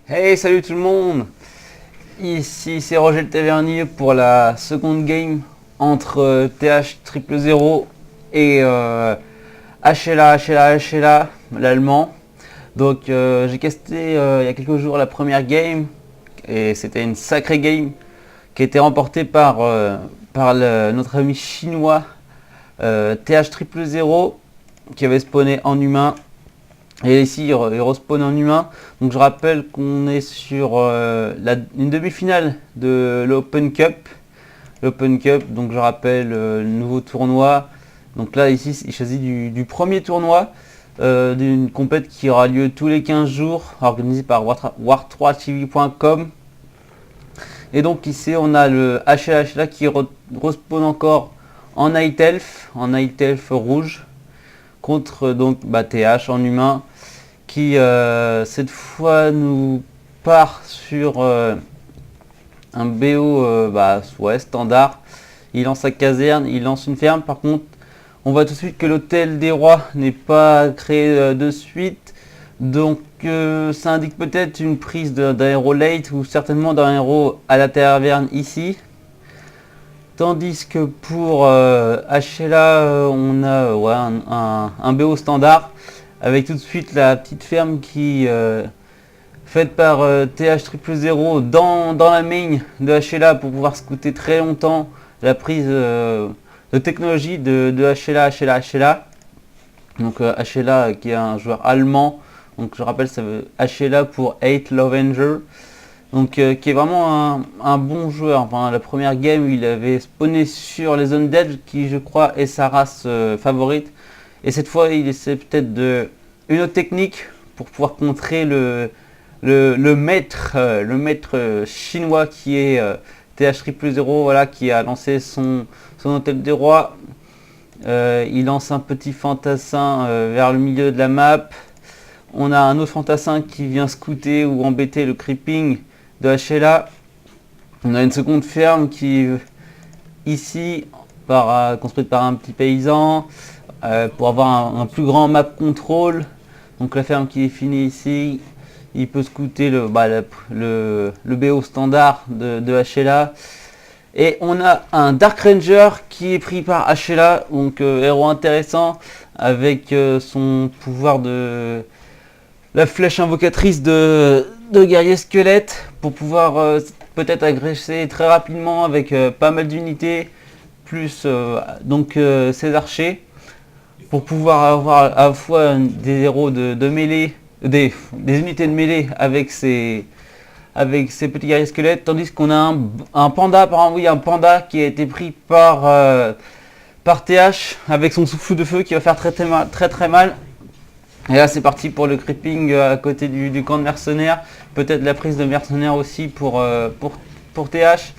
Hey, salut tout le monde! Ici c'est Roger le Tavernier pour la seconde game entre TH 000 et HLA, l'allemand. Donc j'ai casté il y a quelques jours la première game et c'était une sacrée game qui a été remportée par notre ami chinois TH 000 qui avait spawné en humain. Et ici, il respawn en humain. Donc je rappelle qu'on est sur une demi-finale de l'Open Cup. L'Open Cup, donc je rappelle le nouveau tournoi. Donc là, ici, il choisit du premier tournoi d'une compète qui aura lieu tous les 15 jours, organisée par war3tv.com. Et donc ici, on a le HLA qui respawn encore en Night Elf rouge, contre donc TH en humain, qui cette fois nous part sur un BO standard. Il lance sa caserne, il lance une ferme. Par contre, on voit tout de suite que l'hôtel des rois n'est pas créé de suite. Donc ça indique peut-être une prise d'un héros late ou certainement d'un héros à la taverne ici. Tandis que pour HLA, on a un BO standard avec tout de suite la petite ferme qui faite par TH 000 dans la main de HLA pour pouvoir scouter très longtemps la prise de technologie de HLA. Donc HLA qui est un joueur allemand. Donc je rappelle, ça veut HLA pour Hate Lovenger. Donc qui est vraiment un bon joueur. Enfin, la première game, il avait spawné sur les Undead, qui je crois est sa race favorite. Et cette fois, il essaie peut-être une autre technique pour pouvoir contrer le maître chinois qui est TH 000, voilà, qui a lancé son hôtel des rois. Il lance un petit fantassin vers le milieu de la map. On a un autre fantassin qui vient scouter ou embêter le creeping de HLA. On a une seconde ferme qui ici construite par un petit paysan pour avoir un plus grand map control. Donc la ferme qui est finie ici, il peut scouter le BO standard de HLA. Et on a un Dark Ranger qui est pris par HLA, donc héros intéressant avec son pouvoir de la flèche invocatrice de guerrier squelette pour pouvoir peut-être agresser très rapidement avec pas mal d'unités, plus ses archers, pour pouvoir avoir à la fois des héros de mêlée, des unités de mêlée avec ces petits guerriers squelettes, tandis qu'on a un panda, apparemment oui, un panda qui a été pris par TH avec son souffle de feu qui va faire très mal. Et là c'est parti pour le creeping à côté du camp de mercenaires, peut-être la prise de mercenaires aussi pour TH.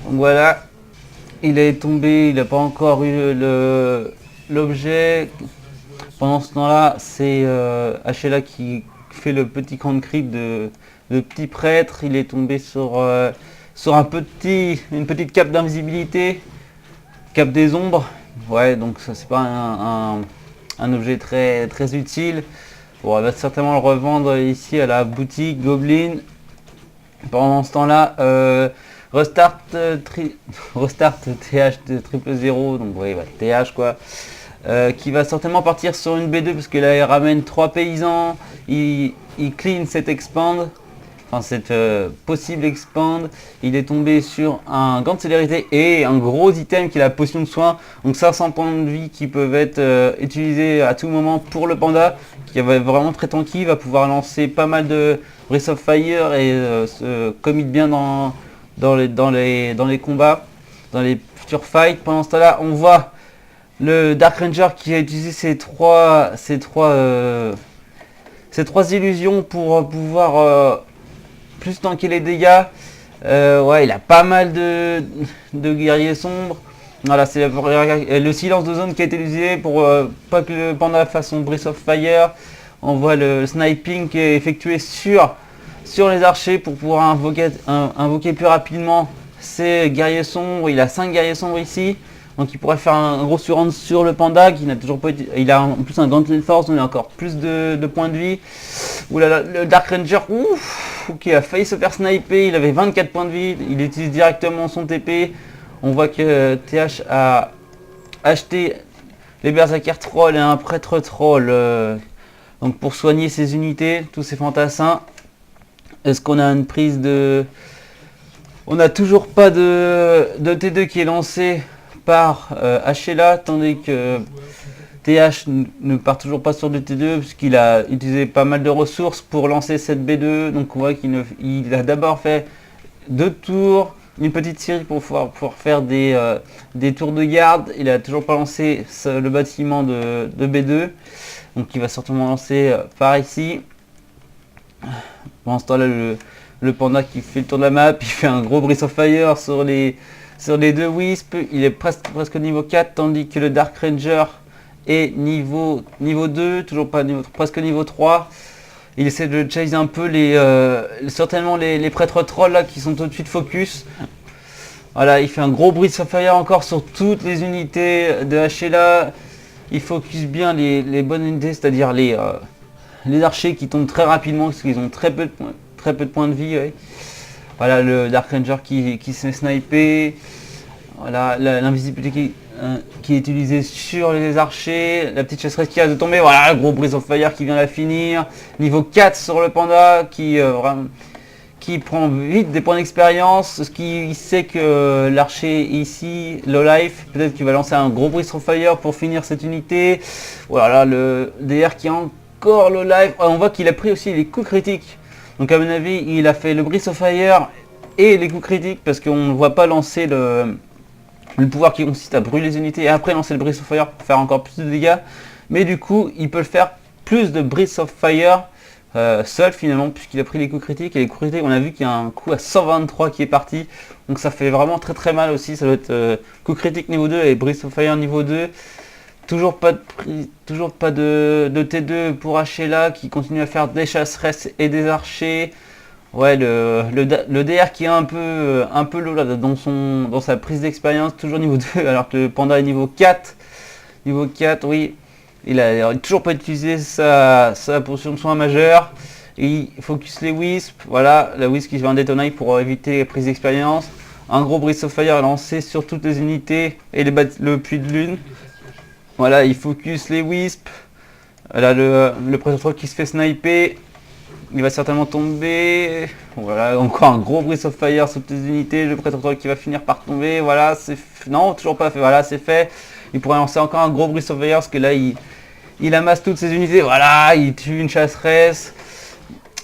Donc voilà, il est tombé, il n'a pas encore eu l'objet. Pendant ce temps-là, c'est HLA qui fait le petit camp de creep de petit prêtre. Il est tombé sur une petite cape d'invisibilité, cape des ombres. Ouais, donc ça c'est pas un objet très utile. Bon, on va certainement le revendre ici à la boutique Goblin. Pendant ce temps-là, restart TH de 000, donc oui, TH quoi, qui va certainement partir sur une B2 parce que là il ramène 3 paysans, il clean cette expand, enfin cette possible expand. Il est tombé sur un gant de célérité et un gros item qui est la potion de soin, donc 500 points de vie qui peuvent être utilisés à tout moment pour le panda, qui va vraiment très tanky, va pouvoir lancer pas mal de Breath of Fire et se commit bien dans les combats, dans les futurs fights. Pendant ce temps-là, on voit le Dark Ranger qui a utilisé ces trois illusions pour pouvoir plus tanker les dégâts. Ouais, il a pas mal de guerriers sombres. Voilà, c'est le silence de zone qui a été utilisé pour pas que le panda fasse son Breath of Fire. On voit le sniping qui est effectué sur les archers pour pouvoir invoquer plus rapidement ces guerriers sombres. Il a 5 guerriers sombres ici. Donc il pourrait faire un gros surround sur le panda qui n'a toujours pas été... Il a en plus un Gauntlet Force, donc il a encore plus de points de vie. Ouh là là, le Dark Ranger, ouf, qui a failli se faire sniper, il avait 24 points de vie, il utilise directement son TP. On voit que TH a acheté les berserker troll et un prêtre troll donc pour soigner ses unités, tous ces fantassins. Est-ce qu'on a une prise de... On n'a toujours pas de T2 qui est lancé par HLA, tandis que TH ne part toujours pas sur du T2 puisqu'il a utilisé pas mal de ressources pour lancer cette B2. Donc on voit qu'il a d'abord fait 2 tours, une petite série pour pouvoir faire des tours de garde. Il a toujours pas lancé le bâtiment de B2. Donc il va certainement lancer par ici. Pendant ce temps-là, le panda qui fait le tour de la map, il fait un gros Breath of Fire sur les 2 Wisp. Il est presque niveau 4, tandis que le Dark Ranger est niveau 2, toujours pas presque niveau 3. Il essaie de chase un peu certainement les prêtres trolls là qui sont tout de suite focus. Voilà, il fait un gros Breath of Fire encore sur toutes les unités de HLA. Il focus bien les bonnes unités, c'est-à-dire les archers qui tombent très rapidement parce qu'ils ont très peu de points de vie. Ouais. Voilà le Dark Ranger qui se fait sniper. Voilà l'invisibilité qui est utilisée sur les archers. La petite chasseresse qui a de tomber. Voilà le gros Breath of Fire qui vient la finir. Niveau 4 sur le panda qui prend vite des points d'expérience. Ce qui sait que l'archer ici, low life, peut-être qu'il va lancer un gros Breath of Fire pour finir cette unité. Voilà le DR qui est encore low life. On voit qu'il a pris aussi les coups critiques. Donc à mon avis, il a fait le Breath of Fire et les coups critiques parce qu'on ne voit pas lancer le pouvoir qui consiste à brûler les unités et après lancer le Breath of Fire pour faire encore plus de dégâts. Mais du coup, il peut le faire plus de Breath of Fire seul finalement puisqu'il a pris les coups critiques. Et les coups critiques, on a vu qu'il y a un coup à 123 qui est parti. Donc ça fait vraiment très très mal aussi. Ça doit être coup critique niveau 2 et Breath of Fire niveau 2. Toujours pas de T2 pour HLA qui continue à faire des chasseresses et des archers. Ouais, le DR qui est un peu low là, dans sa prise d'expérience, toujours niveau 2, alors que le panda est niveau 4. Niveau 4, oui. Il a toujours pas utilisé sa potion de soin majeure. Il focus les Wisp. Voilà, la Wisp qui va en détonner pour éviter les prises d'expérience. Un gros Breath of Fire lancé sur toutes les unités et le puits de lune. Voilà, il focus les Wisp. Là, le Predator qui se fait sniper. Il va certainement tomber. Voilà, encore un gros Breath of Fire sur toutes les unités. Le Predator qui va finir par tomber. Voilà, c'est... Non, toujours pas fait. Voilà, c'est fait. Il pourrait lancer encore un gros Breath of Fire parce que là, il amasse toutes ses unités. Voilà, il tue une chasseresse.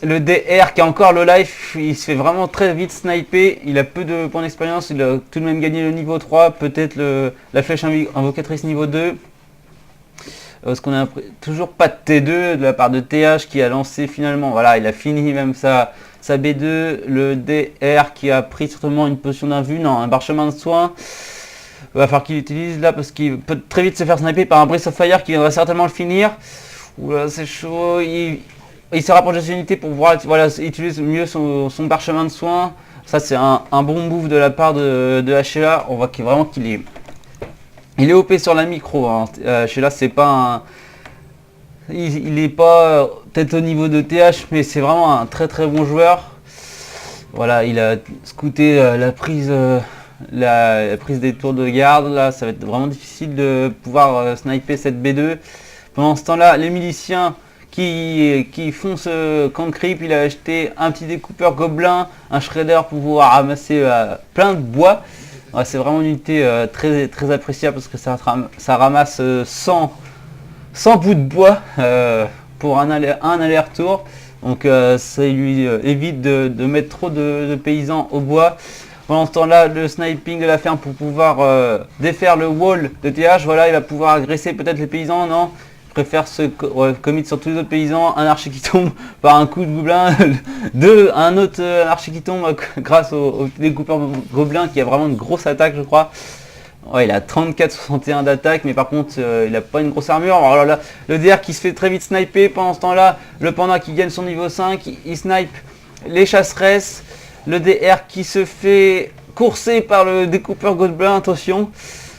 Le DR qui a encore le life, il se fait vraiment très vite sniper. Il a peu de points d'expérience. Il a tout de même gagné le niveau 3. Peut-être la flèche invocatrice niveau 2. Parce qu'on a toujours pas de T2 de la part de TH qui a lancé finalement. Voilà, il a fini même sa B2. Le DR qui a pris certainement une potion d'invue. Non, un parchemin de soin. Il va falloir qu'il utilise là parce qu'il peut très vite se faire sniper par un Breath of Fire qui va certainement le finir. Oula, c'est chaud. Il se rapproche de ses unités pour pouvoir utiliser mieux son parchemin de soin. Ça, c'est un bon move de la part de HLA. On voit vraiment qu'il est... Il est OP sur la micro. Hein. HLA, c'est pas un... Il est pas peut-être au niveau de TH, mais c'est vraiment un très très bon joueur. Voilà, il a scouté la prise des tours de garde. Là, ça va être vraiment difficile de pouvoir sniper cette B2. Pendant ce temps-là, les miliciens qui font ce camp de creep, il a acheté un petit découpeur gobelin, un shredder pour pouvoir ramasser plein de bois. Ouais, c'est vraiment une unité très, très appréciable parce que ça ramasse 100 bouts de bois pour un aller-retour. Donc ça lui évite de mettre trop de paysans au bois. Pendant ce temps-là, le sniping de la ferme pour pouvoir défaire le wall de TH. Voilà, il va pouvoir agresser peut-être les paysans, non? Il préfère se commit sur tous les autres paysans. Un archer qui tombe par un coup de gobelin. Un autre archer qui tombe grâce au découpeur gobelin qui a vraiment une grosse attaque, je crois. Ouais, il a 34-61 d'attaque, mais par contre, il n'a pas une grosse armure. Alors là, le DR qui se fait très vite sniper. Pendant ce temps-là, le panda qui gagne son niveau 5, il snipe les chasseresses. Le DR qui se fait courser par le découpeur gobelin, attention.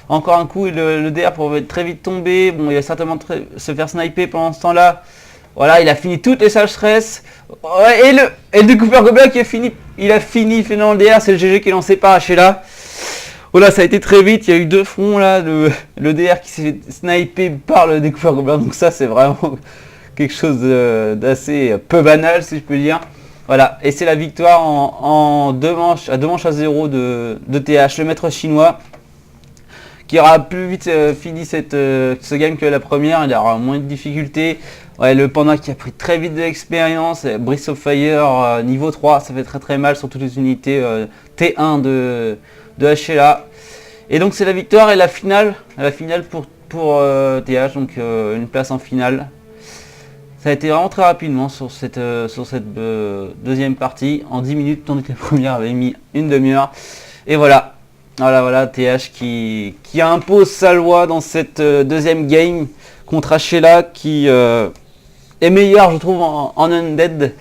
Encore un coup, le DR pourrait très vite tomber. Bon, il va certainement se faire sniper pendant ce temps-là. Voilà, il a fini toutes les salles stress. Ouais, et le découpeur gobelin qui a fini, il a fini finalement le DR, c'est le GG qui est lancé par Hachela. Oh là, ça a été très vite, il y a eu 2 fronts là, le DR qui s'est snipé par le découpeur gobelin, donc ça c'est vraiment quelque chose d'assez peu banal si je peux dire. Voilà, et c'est la victoire en 2 manches, à 2 manches à 0 de TH, le maître chinois, qui aura plus vite fini ce game que la première, il aura moins de difficultés. Ouais, le panda qui a pris très vite de l'expérience, Breath of Fire niveau 3, ça fait très mal sur toutes les unités T1 de HLA. Et donc c'est la victoire et la finale pour TH, donc une place en finale. Ça a été vraiment très rapidement sur cette deuxième partie, en 10 minutes, tandis que la première avait mis une demi-heure. Et voilà, TH qui impose sa loi dans cette deuxième game contre Hachela qui est meilleur je trouve en Undead.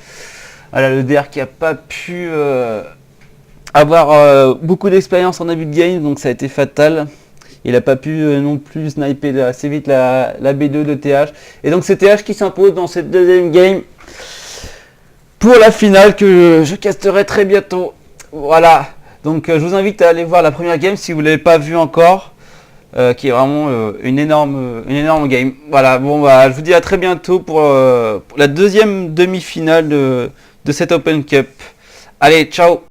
Voilà, le DR qui a pas pu avoir beaucoup d'expérience en début de game, donc ça a été fatal. Il n'a pas pu non plus sniper assez vite la B2 de TH. Et donc c'est TH qui s'impose dans cette deuxième game pour la finale que je casterai très bientôt. Voilà, donc je vous invite à aller voir la première game si vous ne l'avez pas vue encore. Qui est vraiment une énorme game. Voilà, bon bah je vous dis à très bientôt pour la deuxième demi-finale de cette Open Cup. Allez, ciao!